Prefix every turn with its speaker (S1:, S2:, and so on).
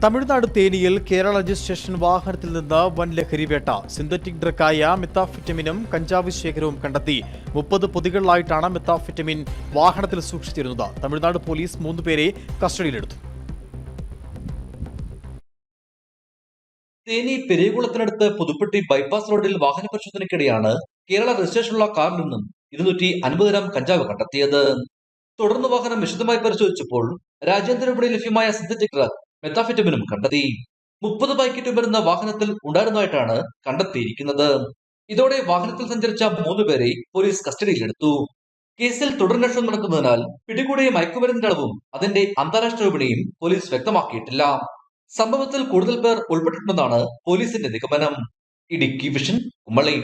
S1: Tamil Nadu തേനിയിൽ Kerala registration വാഹനത്തിൽ നിന്ന് വൻ ലഹരിവേട്ട. സിന്തറ്റിക് ഡ്രഗായ മെത്താഫെറ്റമിനും കഞ്ചാവ് ശേഖരവും കണ്ടെത്തി. 30 പൊതികളിലായിട്ടാണ് മെത്താഫെറ്റമിൻ വാഹനത്തിൽ സൂക്ഷിച്ചിരുന്നത്. തമിഴ്നാട് പോലീസ് 3 പേരെ കസ്റ്റഡിയിലെടുത്തു.
S2: തേനി പെരിയകുളത്തിനടുത്ത് പുതുപ്പട്ടി ബൈപ്പാസ് റോഡിൽ വാഹന പരിശോധനയ്ക്കിടെയാണ് കേരള രജിസ്ട്രേഷനുള്ള കാറിൽ നിന്നും 250 ഗ്രാം കഞ്ചാവ് കണ്ടെത്തിയത്. തുടർന്ന് വാഹനം വിശദമായി പരിശോധിച്ചപ്പോൾ രാജ്യാന്തര വിപണിയിൽ ലഭ്യമായ സിന്തറ്റിക് ഡ്രഗ് മെത്താഫെറ്റമിനും കണ്ടെത്തി. 30 പാക്കറ്റ് മരുന്ന് വാഹനത്തിൽ ഉണ്ടായിരുന്നതായിട്ടാണ് കണ്ടെത്തിയിരിക്കുന്നത്. ഇതോടെ വാഹനത്തിൽ സഞ്ചരിച്ച 3 പേരെ പോലീസ് കസ്റ്റഡിയിലെടുത്തു. കേസിൽ തുടരന്വേഷണം നടക്കുന്നതിനാൽ പിടികൂടിയ മയക്കുമരുന്നിന്റെ അളവും അതിന്റെ അന്താരാഷ്ട്ര വിപണിയും പോലീസ് വ്യക്തമാക്കിയിട്ടില്ല. സംഭവത്തിൽ കൂടുതൽ പേർ ഉൾപ്പെട്ടിട്ടുണ്ടെന്നാണ് പോലീസിന്റെ നിഗമനം. ഇടുക്കി വിഷൻ, കുമളി.